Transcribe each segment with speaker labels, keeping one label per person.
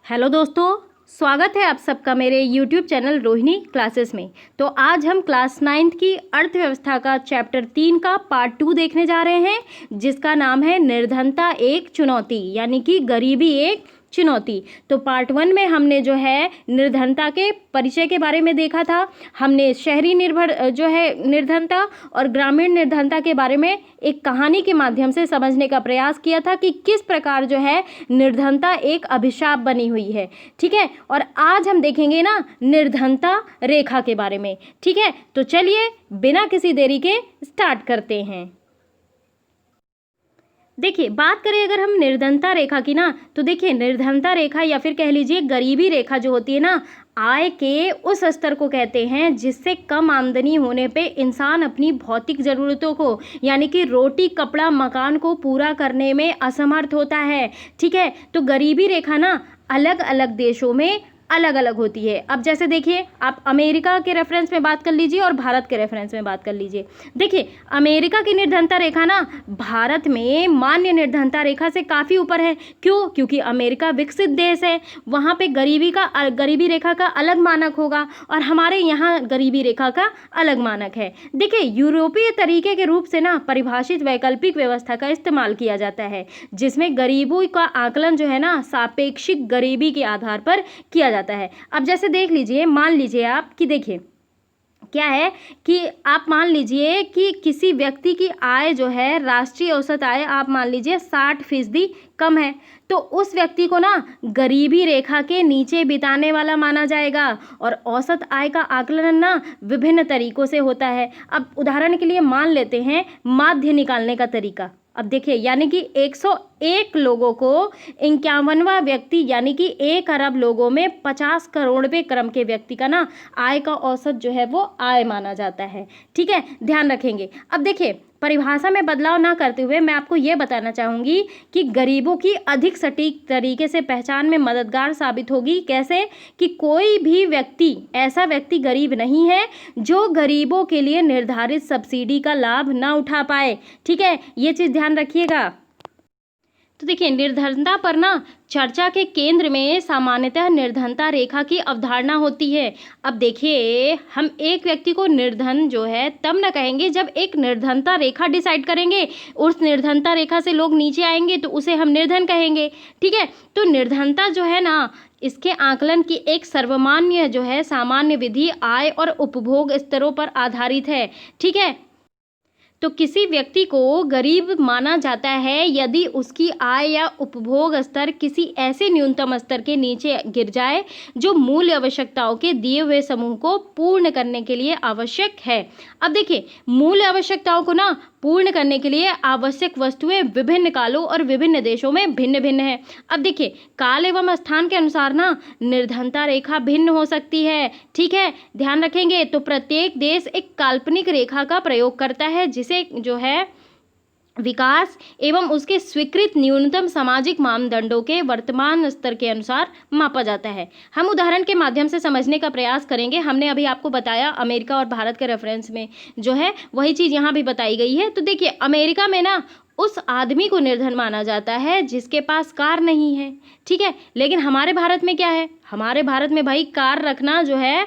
Speaker 1: Hello दोस्तों, स्वागत है आप सबका मेरे YouTube चैनल रोहिणी क्लासेस में। तो आज हम क्लास 9th की अर्थव्यवस्था का चैप्टर 3 का पार्ट 2 देखने जा रहे हैं, जिसका नाम है निर्धनता एक चुनौती, यानी कि गरीबी एक चुनौती। तो पार्ट 1 में हमने जो है निर्धनता के परिचय के बारे में देखा था। हमने शहरी निर्धनता और ग्रामीण निर्धनता के बारे में एक कहानी के माध्यम से समझने का प्रयास किया था कि किस प्रकार जो है निर्धनता एक अभिशाप बनी हुई है। ठीक है, और आज हम देखेंगे ना निर्धनता रेखा के बारे में। ठीक है, तो चलिए बिना किसी देरी के स्टार्ट करते हैं। देखिए, बात करें अगर हम निर्धनता रेखा की ना, तो देखिए निर्धनता रेखा या फिर कह लीजिए गरीबी रेखा जो होती है ना, आय के उस स्तर को कहते हैं जिससे कम आमदनी होने पे इंसान अपनी भौतिक ज़रूरतों को, यानी कि रोटी कपड़ा मकान को पूरा करने में असमर्थ होता है। ठीक है, तो गरीबी रेखा ना अलग अलग देशों में अलग अलग होती है। अब जैसे देखिए, आप अमेरिका के रेफरेंस में बात कर लीजिए और भारत के रेफरेंस में बात कर लीजिए। देखिए, अमेरिका की निर्धनता रेखा ना भारत में मान्य निर्धनता रेखा से काफ़ी ऊपर है। क्यों? क्योंकि अमेरिका विकसित देश है, वहाँ पे गरीबी रेखा का अलग मानक होगा और हमारे यहाँ गरीबी रेखा का अलग मानक है। देखिए, यूरोपीय तरीके के रूप से ना परिभाषित वैकल्पिक व्यवस्था का इस्तेमाल किया जाता है, जिसमें गरीबों का आकलन जो है ना सापेक्षिक गरीबी के आधार पर किया जाता है। अब जैसे देख लीजिए, मान लीजिए आप कि देखिए क्या है कि आप मान लीजिए कि किसी व्यक्ति की आय जो है, राष्ट्रीय औसत आय आप मान लीजिए 60% कम है, तो उस व्यक्ति को ना गरीबी रेखा के नीचे बिताने वाला माना जाएगा। और औसत आय का आकलन ना विभिन्न तरीकों से होता है। अब उदाहरण के लिए मान लेते हैं माध्य निकालने का तरीका। अब देखिए, यानी कि 101 लोगों को 51वां व्यक्ति, यानी कि 1 अरब लोगों में 50 करोड़वें क्रम के व्यक्ति का ना आय का औसत जो है वो आय माना जाता है। ठीक है, ध्यान रखेंगे। अब देखिए, परिभाषा में बदलाव ना करते हुए मैं आपको ये बताना चाहूँगी कि गरीबों की अधिक सटीक तरीके से पहचान में मददगार साबित होगी। कैसे? कि कोई भी व्यक्ति, ऐसा व्यक्ति गरीब नहीं है जो गरीबों के लिए निर्धारित सब्सिडी का लाभ ना उठा पाए। ठीक है, ये चीज़ ध्यान रखिएगा। तो देखिए, निर्धनता पर ना चर्चा के केंद्र में सामान्यतः निर्धनता रेखा की अवधारणा होती है। अब देखिए, हम एक व्यक्ति को निर्धन जो है तब ना कहेंगे जब एक निर्धनता रेखा डिसाइड करेंगे, उस निर्धनता रेखा से लोग नीचे आएंगे तो उसे हम निर्धन कहेंगे। ठीक है, तो निर्धनता जो है ना, इसके आकलन की एक सर्वमान्य जो है सामान्य विधि आय और उपभोग स्तरों पर आधारित है। ठीक है, तो किसी व्यक्ति को गरीब माना जाता है यदि उसकी आय या उपभोग स्तर किसी ऐसे न्यूनतम स्तर के नीचे गिर जाए जो मूल आवश्यकताओं के दिए हुए समूह को पूर्ण करने के लिए आवश्यक है। अब देखिए, मूल आवश्यकताओं को ना पूर्ण करने के लिए आवश्यक वस्तुएं विभिन्न कालों और विभिन्न देशों में भिन्न भिन्न है। अब देखिए, काल एवं स्थान के अनुसार ना निर्धनता रेखा भिन्न हो सकती है। ठीक है, ध्यान रखेंगे। तो प्रत्येक देश एक काल्पनिक रेखा का प्रयोग करता है जिसे जो है विकास एवं उसके स्वीकृत न्यूनतम सामाजिक मानदंडों के वर्तमान स्तर के अनुसार मापा जाता है। हम उदाहरण के माध्यम से समझने का प्रयास करेंगे। हमने अभी आपको बताया अमेरिका और भारत के रेफरेंस में जो है वही चीज़ यहाँ भी बताई गई है। तो देखिए, अमेरिका में ना उस आदमी को निर्धन माना जाता है जिसके पास कार नहीं है। ठीक है, लेकिन हमारे भारत में क्या है? हमारे भारत में भाई कार रखना जो है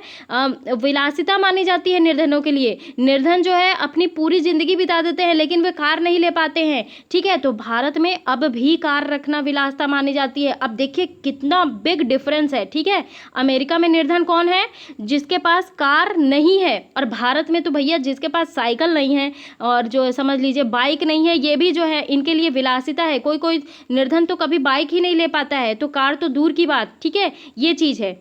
Speaker 1: विलासिता मानी जाती है निर्धनों के लिए। निर्धन जो है अपनी पूरी ज़िंदगी बिता देते हैं लेकिन वे कार नहीं ले पाते हैं। ठीक है, तो भारत में अब भी कार रखना विलासिता मानी जाती है। अब देखिए कितना बिग डिफरेंस है। ठीक है, अमेरिका में निर्धन कौन है? जिसके पास कार नहीं है। और भारत में तो भैया जिसके पास साइकिल नहीं है और जो समझ लीजिए बाइक नहीं है, ये भी जो है इनके लिए विलासिता है। कोई कोई निर्धन तो कभी बाइक ही नहीं ले पाता है, तो कार तो दूर की बात। ठीक है, ये चीज़ है।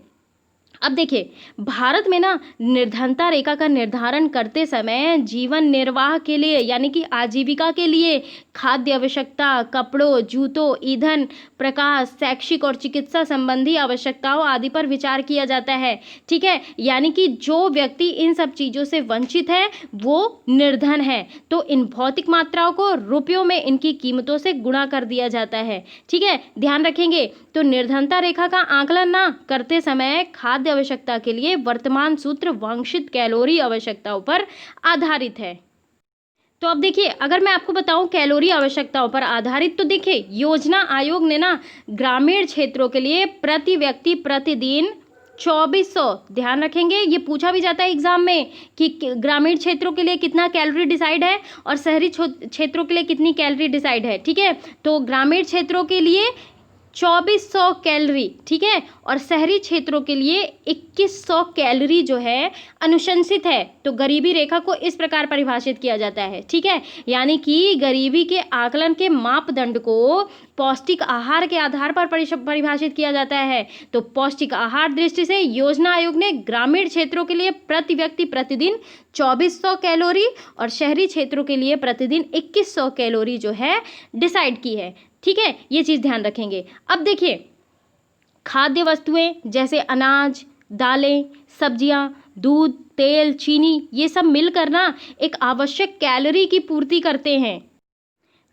Speaker 1: अब देखिए, भारत में ना निर्धनता रेखा का निर्धारण करते समय जीवन निर्वाह के लिए, यानी कि आजीविका के लिए खाद्य आवश्यकता, कपड़ों, जूतों, ईंधन, प्रकाश, शैक्षिक और चिकित्सा संबंधी आवश्यकताओं आदि पर विचार किया जाता है। ठीक है, यानी कि जो व्यक्ति इन सब चीज़ों से वंचित है वो निर्धन है। तो इन भौतिक मात्राओं को रुपयों में इनकी कीमतों से गुणा कर दिया जाता है। ठीक है, ध्यान रखेंगे। तो निर्धनता रेखा का आकलन ना करते समय खाद्य आवश्यकता के लिए वर्तमान सूत्र वांछित कैलोरी आवश्यकताओं पर आधारित है। तो अब देखिए, अगर मैं आपको बताऊं कैलोरी आवश्यकताओं पर आधारित, तो देखिए योजना आयोग ने ना ग्रामीण क्षेत्रों के लिए प्रति व्यक्ति प्रतिदिन 2400, ध्यान रखेंगे ये पूछा भी जाता है एग्जाम में कि ग्रामीण क्षेत्रों के लिए कितना कैलोरी डिसाइड है और शहरी क्षेत्रों के लिए कितनी कैलोरी डिसाइड है। ठीक है, तो ग्रामीण क्षेत्रों के लिए 2400 कैलोरी, ठीक है, और शहरी क्षेत्रों के लिए 2100 कैलोरी जो है अनुशंसित है। तो गरीबी रेखा को इस प्रकार परिभाषित किया जाता है। ठीक है, यानी कि गरीबी के आकलन के मापदंड को पौष्टिक आहार के आधार पर परिभाषित किया जाता है। तो पौष्टिक आहार दृष्टि से योजना आयोग ने ग्रामीण क्षेत्रों के लिए प्रति व्यक्ति प्रतिदिन 2400 कैलोरी और शहरी क्षेत्रों के लिए प्रतिदिन 2100 कैलोरी जो है डिसाइड की है। ठीक है, ये चीज़ ध्यान रखेंगे। अब देखिए, खाद्य वस्तुएं जैसे अनाज, दालें, सब्जियां, दूध, तेल, चीनी, ये सब मिलकर ना एक आवश्यक कैलोरी की पूर्ति करते हैं।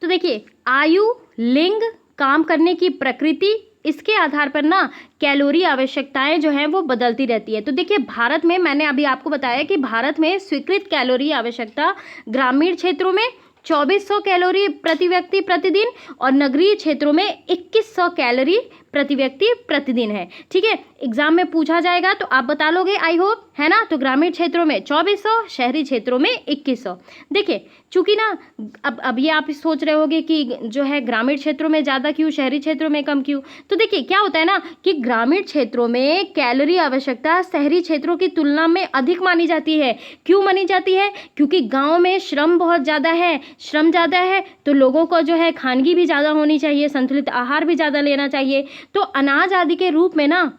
Speaker 1: तो देखिए, आयु, लिंग, काम करने की प्रकृति, इसके आधार पर ना कैलोरी आवश्यकताएं जो हैं वो बदलती रहती है। तो देखिए, भारत में मैंने अभी आपको बताया कि भारत में स्वीकृत कैलोरी आवश्यकता ग्रामीण क्षेत्रों में 2400 कैलोरी प्रति व्यक्ति प्रतिदिन और नगरीय क्षेत्रों में 2100 कैलोरी प्रति व्यक्ति प्रतिदिन है। ठीक है, एग्जाम में पूछा जाएगा तो आप बता लोगे, आई होप, है ना। तो ग्रामीण क्षेत्रों में 2400, शहरी क्षेत्रों में 2100। देखिए, चूंकि ना अब ये आप सोच रहे होगे कि जो है ग्रामीण क्षेत्रों में ज़्यादा क्यों, शहरी क्षेत्रों में कम क्यों। तो देखिए क्या होता है ना कि ग्रामीण क्षेत्रों में कैलोरी आवश्यकता शहरी क्षेत्रों की तुलना में अधिक मानी जाती है। क्यों मानी जाती है? क्योंकि गाँव में श्रम बहुत ज़्यादा है, श्रम ज़्यादा है तो लोगों को जो है खानगी भी ज़्यादा होनी चाहिए, संतुलित आहार भी ज़्यादा लेना चाहिए। तो अनाज आदि के रूप में ना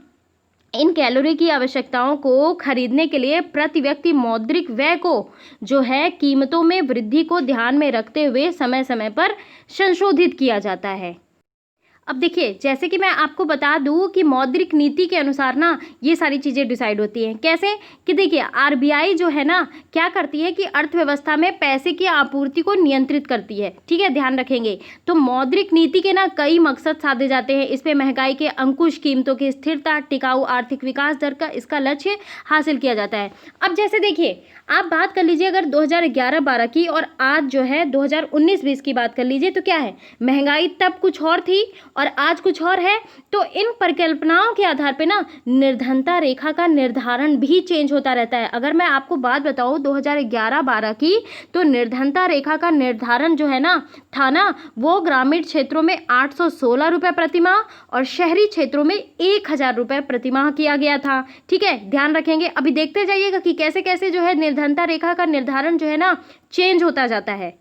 Speaker 1: इन कैलोरी की आवश्यकताओं को खरीदने के लिए प्रति व्यक्ति मौद्रिक व्यय को जो है कीमतों में वृद्धि को ध्यान में रखते हुए समय समय पर संशोधित किया जाता है। अब देखिए, जैसे कि मैं आपको बता दूं कि मौद्रिक नीति के अनुसार ना ये सारी चीज़ें डिसाइड होती हैं। कैसे कि देखिए, आरबीआई जो है ना क्या करती है कि अर्थव्यवस्था में पैसे की आपूर्ति को नियंत्रित करती है। ठीक है, ध्यान रखेंगे। तो मौद्रिक नीति के ना कई मकसद साधे जाते हैं। इस पर महंगाई के अंकुश, कीमतों की स्थिरता, टिकाऊ आर्थिक विकास दर का इसका लक्ष्य हासिल किया जाता है। अब जैसे देखिए, आप बात कर लीजिए अगर 2011-12 की और आज जो है 2019-20 की बात कर लीजिए, तो क्या है, महंगाई तब कुछ और थी और आज कुछ और है। तो इन परिकल्पनाओं के आधार पे ना निर्धनता रेखा का निर्धारण भी चेंज होता रहता है। अगर मैं आपको बात बताऊं 2011-12 की, तो निर्धनता रेखा का निर्धारण जो है ना था ना, वो ग्रामीण क्षेत्रों में 816 रुपये प्रतिमाह और शहरी क्षेत्रों में 1000 रुपये प्रतिमाह किया गया था। ठीक है, ध्यान रखेंगे। अभी देखते जाइएगा कि कैसे कैसे जो है निर्धनता रेखा का निर्धारण जो है ना चेंज होता जाता है।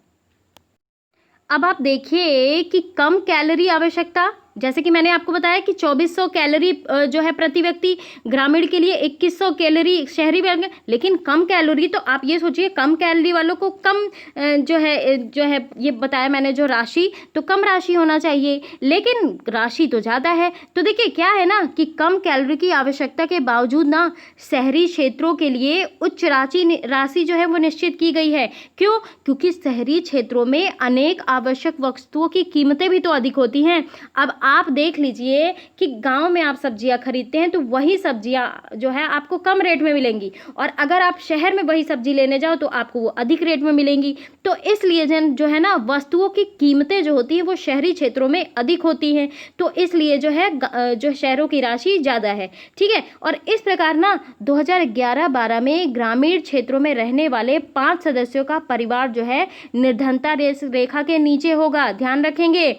Speaker 1: अब आप देखिए कि कम कैलोरी आवश्यकता, जैसे कि मैंने आपको बताया कि 2400 कैलोरी जो है प्रति व्यक्ति ग्रामीण के लिए, 2100 कैलोरी शहरी वर्ग। लेकिन कम कैलोरी, तो आप ये सोचिए कम कैलोरी वालों को कम जो है ये बताया मैंने जो राशि, तो कम राशि होना चाहिए, लेकिन राशि तो ज़्यादा है। तो देखिए क्या है ना कि कम कैलोरी की आवश्यकता के बावजूद ना शहरी क्षेत्रों के लिए उच्च राशि जो है वो निश्चित की गई है। क्यों? क्योंकि शहरी क्षेत्रों में अनेक आवश्यक वस्तुओं की कीमतें भी तो अधिक होती हैं। अब आप देख लीजिए कि गांव में आप सब्जियां खरीदते हैं तो वही सब्जियां जो है आपको कम रेट में मिलेंगी, और अगर आप शहर में वही सब्जी लेने जाओ तो आपको वो अधिक रेट में मिलेंगी। तो इसलिए जो है ना वस्तुओं की कीमतें जो होती हैं वो शहरी क्षेत्रों में अधिक होती हैं। तो इसलिए जो है जो शहरों की राशि ज़्यादा है। ठीक है, और इस प्रकार ना 2011-12 में ग्रामीण क्षेत्रों में रहने वाले 5 सदस्यों का परिवार जो है निर्धनता रेखा के नीचे होगा। ध्यान रखेंगे,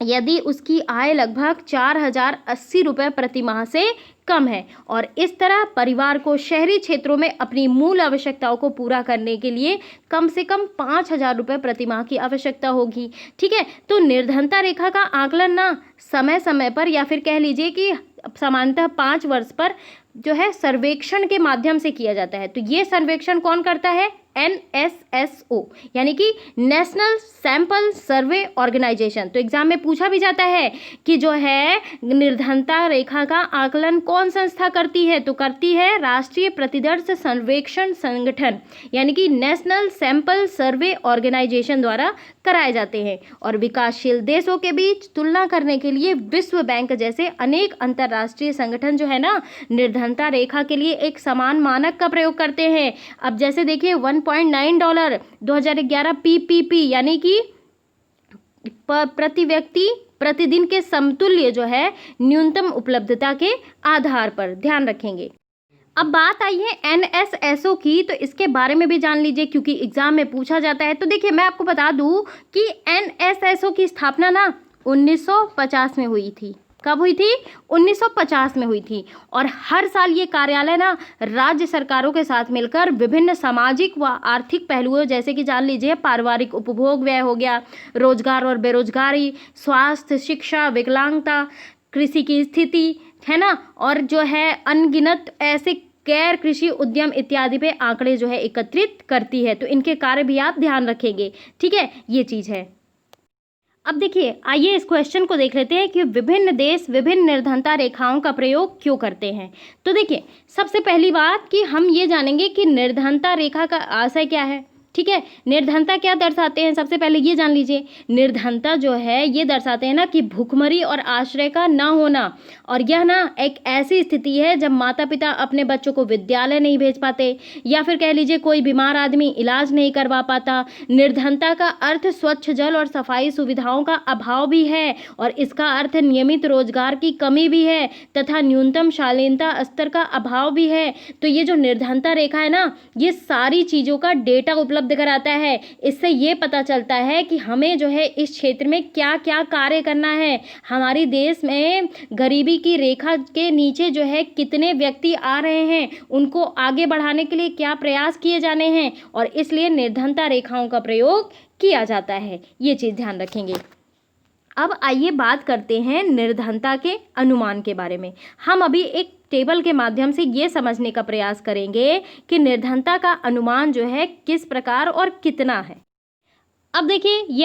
Speaker 1: यदि उसकी आय लगभग 4080 रुपये प्रति माह से कम है, और इस तरह परिवार को शहरी क्षेत्रों में अपनी मूल आवश्यकताओं को पूरा करने के लिए कम से कम 5000 रुपये प्रति माह की आवश्यकता होगी। ठीक है, तो निर्धनता रेखा का आकलन ना समय समय पर, या फिर कह लीजिए कि सामान्यतः 5 वर्ष पर जो है सर्वेक्षण के माध्यम से किया जाता है। तो ये सर्वेक्षण कौन करता है? NSSO, यानी कि नेशनल सैंपल सर्वे ऑर्गेनाइजेशन। तो एग्जाम में पूछा भी जाता है कि जो है निर्धनता रेखा का आकलन कौन संस्था करती है? तो करती है राष्ट्रीय प्रतिदर्श सर्वेक्षण संगठन, यानी कि नेशनल सैंपल सर्वे ऑर्गेनाइजेशन द्वारा कराए जाते हैं। और विकासशील देशों के बीच तुलना करने के लिए विश्व बैंक जैसे अनेक अंतर्राष्ट्रीय संगठन जो है ना निर्धनता रेखा के लिए एक समान मानक का प्रयोग करते हैं। अब जैसे देखिए $1.9, 2011 PPP यानी कि प्रति व्यक्ति प्रतिदिन के समतुल्य जो है न्यूनतम उपलब्धता के आधार पर, ध्यान रखेंगे। अब बात आई है NSSO की, तो इसके बारे में भी जान लीजिए क्योंकि एग्जाम में पूछा जाता है। तो देखिए मैं आपको बता दूं कि NSSO की स्थापना ना 1950 में हुई थी। कब हुई थी? 1950 में हुई थी। और हर साल ये कार्यालय ना राज्य सरकारों के साथ मिलकर विभिन्न सामाजिक व आर्थिक पहलुओं जैसे कि जान लीजिए पारिवारिक उपभोग व्यय हो गया, रोजगार और बेरोजगारी, स्वास्थ्य, शिक्षा, विकलांगता, कृषि की स्थिति है ना, और जो है अनगिनत ऐसे गैर कृषि उद्यम इत्यादि पे आंकड़े जो है एकत्रित करती है। तो इनके कार्य भी आप ध्यान रखेंगे, ठीक है, ये चीज़ है। अब देखिए आइए इस क्वेश्चन को देख लेते हैं कि विभिन्न देश विभिन्न निर्धनता रेखाओं का प्रयोग क्यों करते हैं। तो देखिए सबसे पहली बात कि हम ये जानेंगे कि निर्धनता रेखा का आशय क्या है, ठीक है। निर्धनता क्या दर्शाते हैं, सबसे पहले ये जान लीजिए। निर्धनता जो है ये दर्शाते हैं ना कि भूखमरी और आश्रय का ना होना, और यह ना एक ऐसी स्थिति है जब माता पिता अपने बच्चों को विद्यालय नहीं भेज पाते, या फिर कह लीजिए कोई बीमार आदमी इलाज नहीं करवा पाता। निर्धनता का अर्थ स्वच्छ जल और सफाई सुविधाओं का अभाव भी है, और इसका अर्थ नियमित रोजगार की कमी भी है तथा न्यूनतम शालीनता स्तर का अभाव भी है। तो ये जो निर्धनता रेखा है ना, ये सारी चीज़ों का डेटा उपलब्ध कराता है। इससे ये पता चलता है कि हमें जो है इस क्षेत्र में क्या क्या कार्य करना है। हमारे देश में गरीबी की रेखा के नीचे जो है कितने व्यक्ति आ रहे हैं, उनको आगे बढ़ाने के लिए क्या प्रयास किए जाने हैं, और इसलिए निर्धनता रेखाओं का प्रयोग किया जाता है। ये चीज़ ध्यान रखेंगे। अब आइए बात करते हैं निर्धनता के अनुमान के बारे में। हम अभी एक टेबल के माध्यम से ये समझने का प्रयास करेंगे कि निर्धनता का अनुमान जो है किस प्रकार और कितना है। अब देखिए ये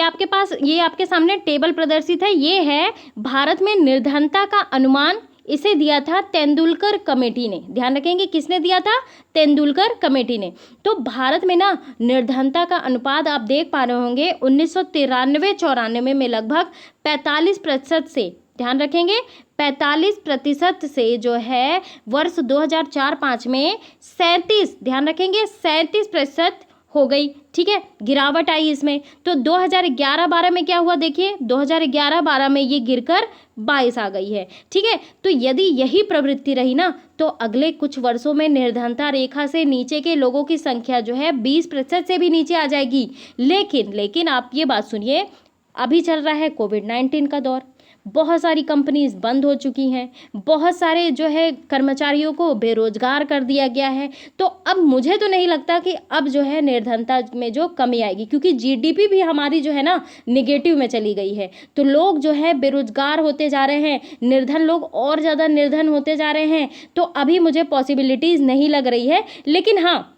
Speaker 1: आपके सामने टेबल प्रदर्शित है। ये है भारत में निर्धनता का अनुमान। इसे दिया था तेंदुलकर कमेटी ने। ध्यान रखेंगे किसने दिया था? तेंदुलकर कमेटी ने। तो भारत में ना निर्धनता का अनुपात आप देख पा रहे होंगे 1993-94 में लगभग 45% से, ध्यान रखेंगे 45% से जो है वर्ष 2004-05 में 37, ध्यान रखेंगे 37% हो गई, ठीक है, गिरावट आई इसमें। तो 2011-12 में क्या हुआ देखिए, 2011-12 में ये गिरकर 22 आ गई है, ठीक है। तो यदि यही प्रवृत्ति रही ना तो अगले कुछ वर्षों में निर्धनता रेखा से नीचे के लोगों की संख्या जो है 20% से भी नीचे आ जाएगी। लेकिन आप ये बात सुनिए, अभी चल रहा है कोविड-19 का दौर, बहुत सारी कंपनीज बंद हो चुकी हैं, बहुत सारे जो है कर्मचारियों को बेरोजगार कर दिया गया है। तो अब मुझे तो नहीं लगता कि अब जो है निर्धनता में जो कमी आएगी, क्योंकि जीडीपी भी हमारी जो है ना निगेटिव में चली गई है। तो लोग जो है बेरोजगार होते जा रहे हैं, निर्धन लोग और ज़्यादा निर्धन होते जा रहे हैं। तो अभी मुझे पॉसिबिलिटीज़ नहीं लग रही है। लेकिन हाँ,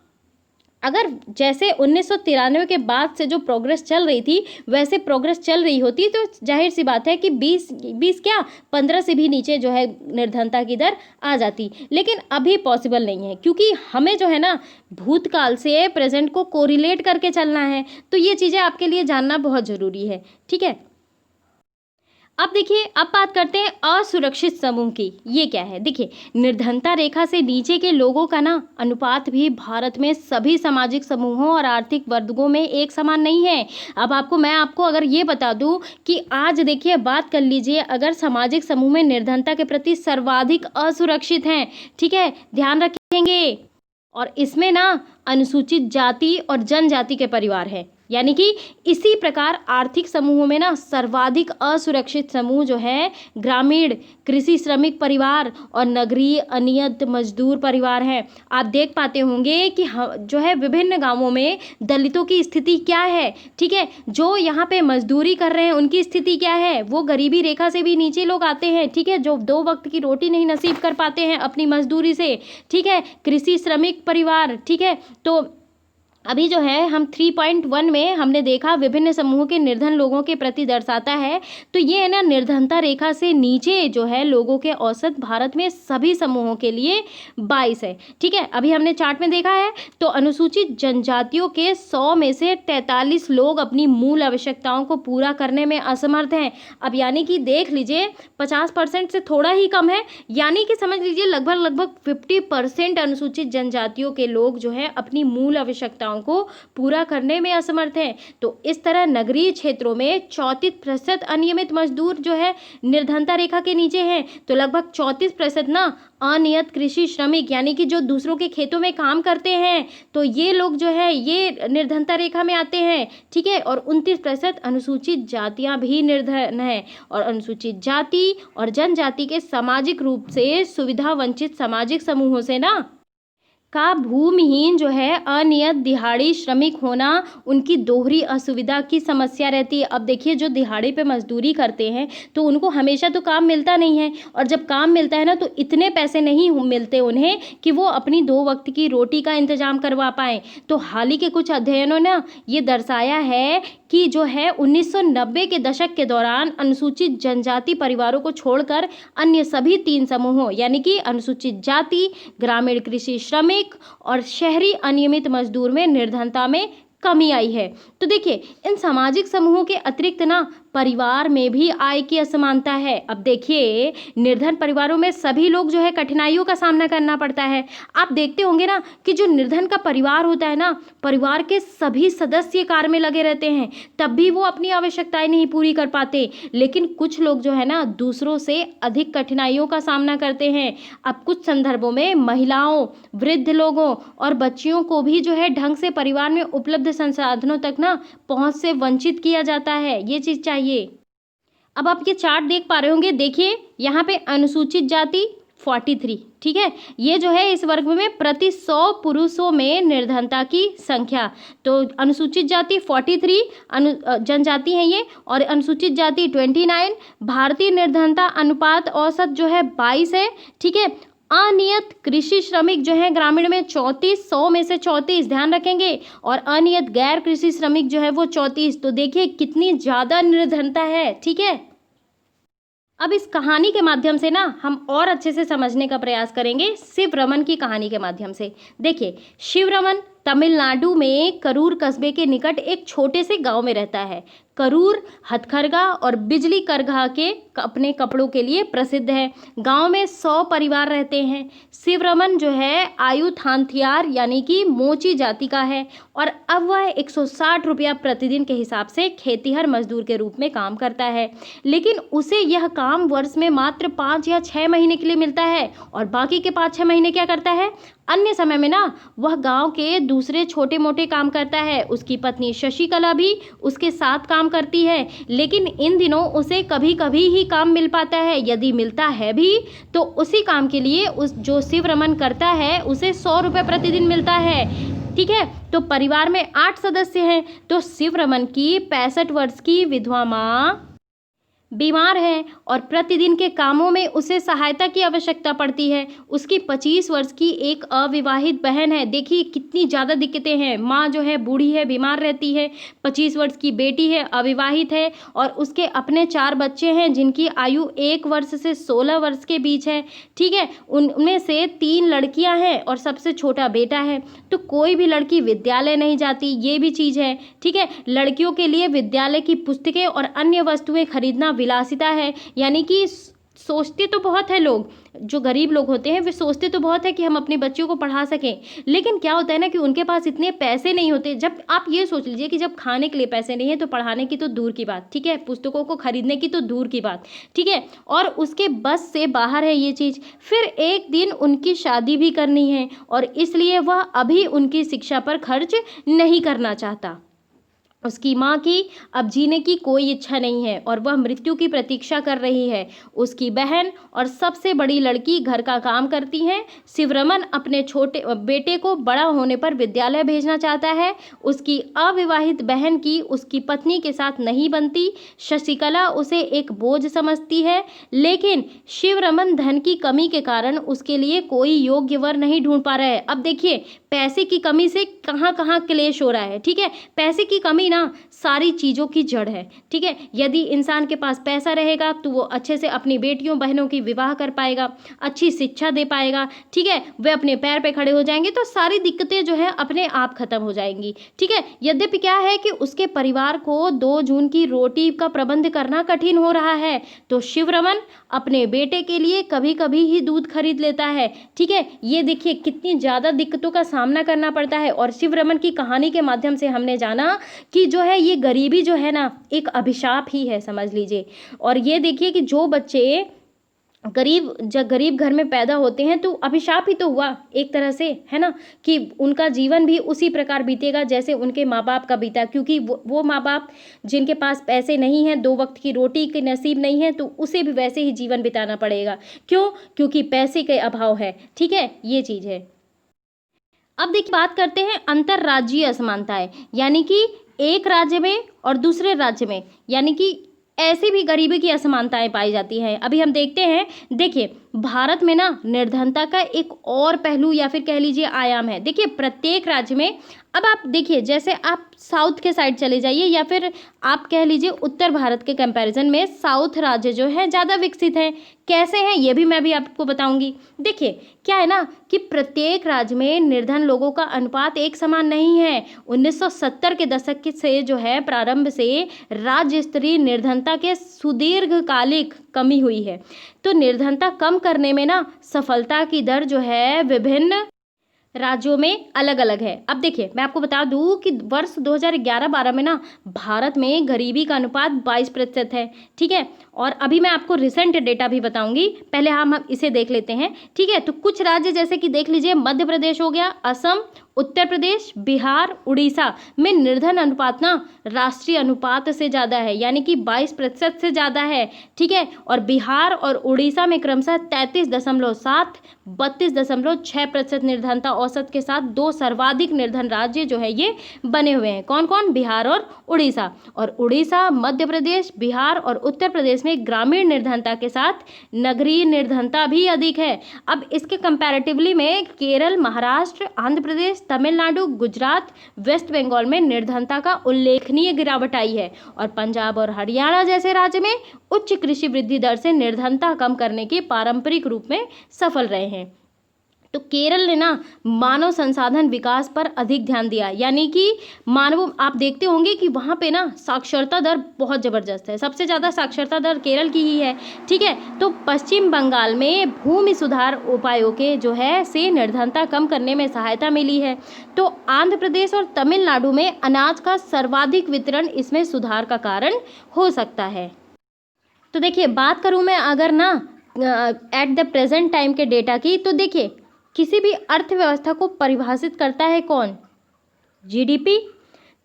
Speaker 1: अगर जैसे 1993 के बाद से जो प्रोग्रेस चल रही थी वैसे प्रोग्रेस चल रही होती तो जाहिर सी बात है कि 20 क्या 15 से भी नीचे जो है निर्धनता की दर आ जाती। लेकिन अभी पॉसिबल नहीं है, क्योंकि हमें जो है ना भूतकाल से प्रेजेंट को कोरिलेट करके चलना है। तो ये चीज़ें आपके लिए जानना बहुत ज़रूरी है, ठीक है। अब देखिए, अब बात करते हैं असुरक्षित समूह की। ये क्या है? देखिए, निर्धनता रेखा से नीचे के लोगों का ना अनुपात भी भारत में सभी सामाजिक समूहों और आर्थिक वर्गों में एक समान नहीं है। अब मैं आपको अगर ये बता दूं कि आज देखिए बात कर लीजिए, अगर सामाजिक समूह में निर्धनता के प्रति सर्वाधिक असुरक्षित हैं, ठीक है, ध्यान रखेंगे, और इसमें ना अनुसूचित जाति और जनजाति के परिवार हैं। यानी कि इसी प्रकार आर्थिक समूहों में ना सर्वाधिक असुरक्षित समूह जो है ग्रामीण कृषि श्रमिक परिवार और नगरीय अनियत मजदूर परिवार हैं। आप देख पाते होंगे कि जो है विभिन्न गांवों में दलितों की स्थिति क्या है, ठीक है, जो यहाँ पे मजदूरी कर रहे हैं उनकी स्थिति क्या है, वो गरीबी रेखा से भी नीचे लोग आते हैं, ठीक है, जो 2 वक्त की रोटी नहीं नसीब कर पाते हैं अपनी मजदूरी से, ठीक है, कृषि श्रमिक परिवार, ठीक है। तो अभी जो है हम 3.1 में हमने देखा विभिन्न समूहों के निर्धन लोगों के प्रति दर्शाता है। तो ये है ना निर्धनता रेखा से नीचे जो है लोगों के औसत भारत में सभी समूहों के लिए 22 है, ठीक है। अभी हमने चार्ट में देखा है। तो अनुसूचित जनजातियों के 100 में से 43 लोग अपनी मूल आवश्यकताओं को पूरा करने में असमर्थ हैं। अब यानी कि देख लीजिए 50% से थोड़ा ही कम है, यानी कि समझ लीजिए लगभग 50% अनुसूचित जनजातियों के लोग जो है अपनी मूल आवश्यकताओं आवश्यकताओं को पूरा करने में असमर्थ हैं। तो इस तरह नगरीय क्षेत्रों में 34% अनियमित मजदूर जो है निर्धनता रेखा के नीचे हैं। तो लगभग 34% ना अनियत कृषि श्रमिक यानी कि जो दूसरों के खेतों में काम करते हैं, तो ये लोग जो है ये निर्धनता रेखा में आते हैं। ठीक है, और 29% अनुसूचित जातियां भी निर्धन है। और अनुसूचित जाति और जनजाति के सामाजिक रूप से सुविधा वंचित सामाजिक समूहों से ना का भूमिहीन जो है अनियत दिहाड़ी श्रमिक होना उनकी दोहरी असुविधा की समस्या रहती है। अब देखिए जो दिहाड़ी पे मजदूरी करते हैं तो उनको हमेशा तो काम मिलता नहीं है, और जब काम मिलता है ना तो इतने पैसे नहीं मिलते उन्हें कि वो अपनी 2 वक्त की रोटी का इंतजाम करवा पाएँ। तो हाल ही के कुछ अध्ययनों ने ये दर्शाया है कि जो है 1990 के दशक के दौरान अनुसूचित जनजाति परिवारों को छोड़कर अन्य सभी 3 समूहों यानी कि अनुसूचित जाति, ग्रामीण कृषि श्रमिक और शहरी अनियमित मजदूर में निर्धनता में कमी आई है। तो देखिए इन सामाजिक समूहों के अतिरिक्त ना परिवार में भी आय की असमानता है। अब देखिए निर्धन परिवारों में सभी लोग जो है कठिनाइयों का सामना करना पड़ता है। आप देखते होंगे ना कि जो निर्धन का परिवार होता है ना, परिवार के सभी सदस्य कार्य में लगे रहते हैं, तब भी वो अपनी आवश्यकताएं नहीं पूरी कर पाते। लेकिन कुछ लोग जो है ना दूसरों से अधिक कठिनाइयों का सामना करते हैं। अब कुछ संदर्भों में महिलाओं, वृद्ध लोगों और बच्चियों को भी जो है ढंग से परिवार में उपलब्ध संसाधनों तक ना पहुंच से वंचित किया जाता है। ये चीज चाहिए। अब आप ये चार्ट देख पा रहे होंगे, देखिए यहाँ पे अनुसूचित जाति 43, ठीक है, ये जो है इस वर्ग में प्रति 100 पुरुषों में निर्धनता की संख्या। तो अनुसूचित जाति 43 जनजाति है ये, और अनुसूचित जाति 29। भारतीय निर्धनता अनुपात औसत जो है 22 है। ठीक है, अनियत कृषि श्रमिक जो है ग्रामीण में 34, 100 में से 34 ध्यान रखेंगे, और अनियत गैर कृषि श्रमिक जो है वो 34। तो देखिए कितनी ज़्यादा निर्धनता है। ठीक है, अब इस कहानी के माध्यम से ना हम और अच्छे से समझने का प्रयास करेंगे शिवरमन की कहानी के माध्यम से। देखिए शिवरमन तमिलनाडु में करूर कस्बे के निकट एक छोटे से गांव में रहता है। करूर हथकरघा और बिजली करघा के अपने कपड़ों के लिए प्रसिद्ध है। गांव में 100 परिवार रहते हैं। शिवरमन जो है आयुथांथियार यानी कि मोची जाति का है, और अब वह 160 रुपया प्रतिदिन के हिसाब से खेतीहर मजदूर के रूप में काम करता है। लेकिन उसे यह काम वर्ष में मात्र 5 या 6 महीने के लिए मिलता है, और बाकी के 5-6 महीने क्या करता है, अन्य समय में ना वह गांव के दूसरे छोटे मोटे काम करता है। उसकी पत्नी शशिकला भी उसके साथ काम करती है, लेकिन इन दिनों उसे कभी कभी ही काम मिल पाता है। यदि मिलता है भी तो उसी काम के लिए उस जो शिवरमन करता है उसे 100 रुपये प्रतिदिन मिलता है। ठीक है, तो परिवार में 8 सदस्य हैं। तो शिवरमन की 65 वर्ष की विधवा माँ बीमार है और प्रतिदिन के कामों में उसे सहायता की आवश्यकता पड़ती है। उसकी 25 वर्ष की एक अविवाहित बहन है। देखिए कितनी ज़्यादा दिक्कतें हैं। माँ जो है बूढ़ी है, बीमार रहती है, 25 वर्ष की बेटी है, अविवाहित है, और उसके अपने 4 बच्चे हैं जिनकी आयु 1 वर्ष से 16 वर्ष के बीच है। ठीक है, उनमें से 3 लड़कियां हैं और सबसे छोटा बेटा है। तो कोई भी लड़की विद्यालय नहीं जाती, ये भी चीज़ है। ठीक है, लड़कियों के लिए विद्यालय की पुस्तकें और अन्य वस्तुएं खरीदना विलासिता है। यानी कि सोचते तो बहुत है लोग, जो गरीब लोग होते हैं वे सोचते तो बहुत है कि हम अपने बच्चों को पढ़ा सकें, लेकिन क्या होता है ना कि उनके पास इतने पैसे नहीं होते। जब आप ये सोच लीजिए कि जब खाने के लिए पैसे नहीं है तो पढ़ाने की तो दूर की बात, ठीक है, पुस्तकों को खरीदने की तो दूर की बात, ठीक है, और उसके बस से बाहर है ये चीज़। फिर एक दिन उनकी शादी भी करनी है, और इसलिए वह अभी उनकी शिक्षा पर खर्च नहीं करना चाहता। उसकी माँ की अब जीने की कोई इच्छा नहीं है और वह मृत्यु की प्रतीक्षा कर रही है। उसकी बहन और सबसे बड़ी लड़की घर का काम करती हैं। शिवरमन अपने छोटे बेटे को बड़ा होने पर विद्यालय भेजना चाहता है। उसकी अविवाहित बहन की उसकी पत्नी के साथ नहीं बनती। शशिकला उसे एक बोझ समझती है, लेकिन शिवरमन धन की कमी के कारण उसके लिए कोई योग्य वर नहीं ढूंढ पा रहा है। अब देखिए पैसे की कमी से कहाँ कहाँ क्लेश हो रहा है। ठीक है, पैसे की कमी ना सारी चीज़ों की जड़ है, ठीक है। यदि इंसान के पास पैसा रहेगा तो वो अच्छे से अपनी बेटियों बहनों की विवाह कर पाएगा, अच्छी शिक्षा दे पाएगा, ठीक है, वे अपने पैर पे खड़े हो जाएंगे, तो सारी दिक्कतें जो है अपने आप खत्म हो जाएंगी, ठीक है। यद्यपि क्या है कि उसके परिवार को 2 जून की रोटी का प्रबंध करना कठिन हो रहा है, तो शिवरमन अपने बेटे के लिए कभी कभी ही दूध खरीद लेता है, ठीक है। ये देखिए कितनी ज़्यादा दिक्कतों का सामना करना पड़ता है, और शिवरमन की कहानी के माध्यम से हमने जाना कि जो है ये गरीबी जो है ना एक अभिशाप ही है, समझ लीजिए। और ये देखिए कि जो बच्चे गरीब घर में पैदा होते हैं तो अभिशाप ही तो हुआ एक तरह से, है ना, कि उनका जीवन भी उसी प्रकार बीतेगा जैसे उनके माँ बाप का बीता, क्योंकि वो माँ बाप जिनके पास पैसे नहीं हैं, 2 वक्त की रोटी के नसीब नहीं है, तो उसे भी वैसे ही जीवन बिताना पड़ेगा। क्यों? क्योंकि पैसे के अभाव है, ठीक है, ये चीज़ है। अब देखिए बात करते हैं अंतर्राज्यीय असमानताएं, यानी कि एक राज्य में और दूसरे राज्य में, यानी कि ऐसी भी गरीबी की असमानताएं पाई जाती हैं। अभी हम देखते हैं, देखिए भारत में ना निर्धनता का एक और पहलू या फिर कह लीजिए आयाम है। देखिए प्रत्येक राज्य में, अब आप देखिए जैसे आप साउथ के साइड चले जाइए या फिर आप कह लीजिए उत्तर भारत के कंपैरिजन में साउथ राज्य जो है ज़्यादा विकसित हैं। कैसे हैं ये भी मैं भी आपको बताऊंगी। देखिए क्या है ना कि प्रत्येक राज्य में निर्धन लोगों का अनुपात एक समान नहीं है। 1970 के दशक से जो है प्रारंभ से राज्य स्तरीय निर्धनता के सुदीर्घकालिक कमी हुई है। तो निर्धनता कम करने में ना सफलता की दर जो है विभिन्न राज्यों में अलग अलग है। अब देखिए मैं आपको बता दूं कि वर्ष 2011-12 में ना भारत में गरीबी का अनुपात 22% है, ठीक है। और अभी मैं आपको रिसेंट डेटा भी बताऊंगी, पहले हम इसे देख लेते हैं, ठीक है। तो कुछ राज्य जैसे कि देख लीजिए मध्य प्रदेश हो गया, असम, उत्तर प्रदेश, बिहार, उड़ीसा में निर्धन अनुपात ना राष्ट्रीय अनुपात से ज़्यादा है, यानी कि 22% से ज़्यादा है, ठीक है। और बिहार और उड़ीसा में क्रमशः 33.7, 32.6% निर्धनता औसत के साथ 2 सर्वाधिक निर्धन राज्य जो है ये बने हुए हैं। कौन कौन? बिहार और उड़ीसा। और उड़ीसा, मध्य प्रदेश, बिहार और उत्तर प्रदेश में ग्रामीण निर्धनता के साथ नगरीय निर्धनता भी अधिक है। अब इसके कंपैरेटिवली में केरल, महाराष्ट्र, आंध्र प्रदेश, तमिलनाडु, गुजरात, वेस्ट बंगाल में निर्धनता का उल्लेखनीय गिरावट आई है। और पंजाब और हरियाणा जैसे राज्य में उच्च कृषि वृद्धि दर से निर्धनता कम करने के पारंपरिक रूप में सफल रहे हैं। तो केरल ने ना मानव संसाधन विकास पर अधिक ध्यान दिया, यानी कि आप देखते होंगे कि वहाँ पे ना साक्षरता दर बहुत ज़बरदस्त है, सबसे ज़्यादा साक्षरता दर केरल की ही है, ठीक है। तो पश्चिम बंगाल में भूमि सुधार उपायों के जो है से निर्धनता कम करने में सहायता मिली है। तो आंध्र प्रदेश और तमिलनाडु में अनाज का सर्वाधिक वितरण इसमें सुधार का कारण हो सकता है। तो देखिए बात करूँ मैं अगर ना एट द प्रेजेंट टाइम के डेटा की, तो देखिए किसी भी अर्थव्यवस्था को परिभाषित करता है कौन? जीडीपी।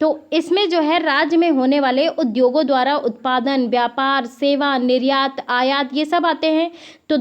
Speaker 1: तो इसमें जो है राज्य में होने वाले उद्योगों द्वारा उत्पादन, व्यापार, सेवा, निर्यात, आयात ये सब आते हैं। तो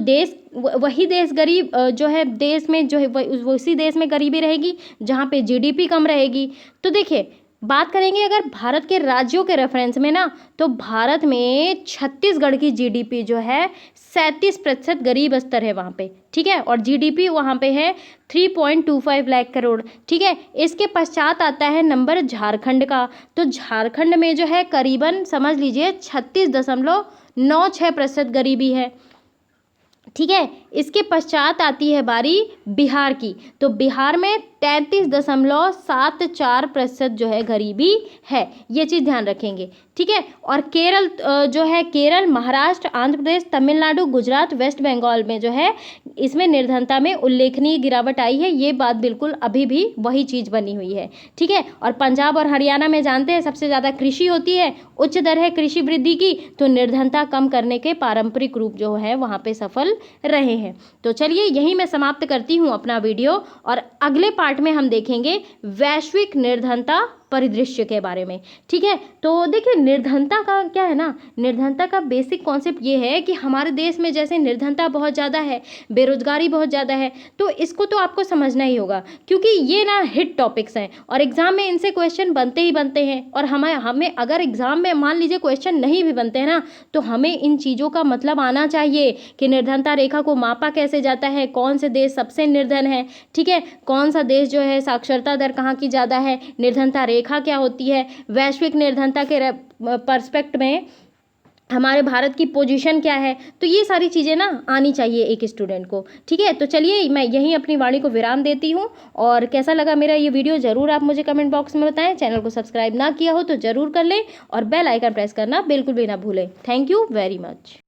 Speaker 1: वही देश गरीब जो है देश में जो है उसी देश में गरीबी रहेगी जहाँ पे जीडीपी कम रहेगी। तो देखिए बात करेंगे अगर भारत के राज्यों के रेफरेंस में ना, तो भारत में छत्तीसगढ़ की जीडीपी जो है 37% गरीब स्तर है वहाँ पे, ठीक है। और जीडीपी वहाँ पे है 3.25 लाख करोड़, ठीक है। इसके पश्चात आता है नंबर झारखंड का। तो झारखंड में जो है करीबन समझ लीजिए 36.96% गरीबी है, ठीक है। इसके पश्चात आती है बारी बिहार की। तो बिहार में 33.74% जो है गरीबी है, ये चीज़ ध्यान रखेंगे, ठीक है। और केरल जो है केरल, महाराष्ट्र, आंध्र प्रदेश, तमिलनाडु, गुजरात, वेस्ट बंगाल में जो है इसमें निर्धनता में उल्लेखनीय गिरावट आई है। ये बात बिल्कुल अभी भी वही चीज़ बनी हुई है, ठीक है। और पंजाब और हरियाणा में जानते हैं सबसे ज़्यादा कृषि होती है, उच्च दर है कृषि वृद्धि की, तो निर्धनता कम करने के पारंपरिक रूप जो है वहाँ पे सफल रहे हैं। तो चलिए यही मैं समाप्त करती हूँ अपना वीडियो, और अगले पार्ट में हम देखेंगे वैश्विक निर्धनता परिदृश्य के बारे में, ठीक है। तो देखिए निर्धनता का क्या है ना, निर्धनता का बेसिक कॉन्सेप्ट ये है कि हमारे देश में जैसे निर्धनता बहुत ज़्यादा है, बेरोजगारी बहुत ज़्यादा है, तो इसको तो आपको समझना ही होगा, क्योंकि ये ना हिट टॉपिक्स हैं और एग्जाम में इनसे क्वेश्चन बनते ही बनते हैं। और हमें अगर एग्जाम में मान लीजिए क्वेश्चन नहीं भी बनते हैं ना, तो हमें इन चीज़ों का मतलब आना चाहिए कि निर्धनता रेखा को मापा कैसे जाता है, कौन से देश सबसे निर्धन है, ठीक है, कौन सा देश जो है साक्षरता दर कहाँ की ज़्यादा है, निर्धनता रेखा क्या होती है, वैश्विक निर्धनता के पर्सपेक्ट में हमारे भारत की पोजीशन क्या है, तो ये सारी चीज़ें ना आनी चाहिए एक स्टूडेंट को। ठीक है, तो चलिए मैं यहीं अपनी वाणी को विराम देती हूँ। और कैसा लगा मेरा ये वीडियो ज़रूर आप मुझे कमेंट बॉक्स में बताएं। चैनल को सब्सक्राइब ना किया हो तो ज़रूर कर लें और बेल आइकन प्रेस करना बिल्कुल भी ना भूलें। Thank you very much.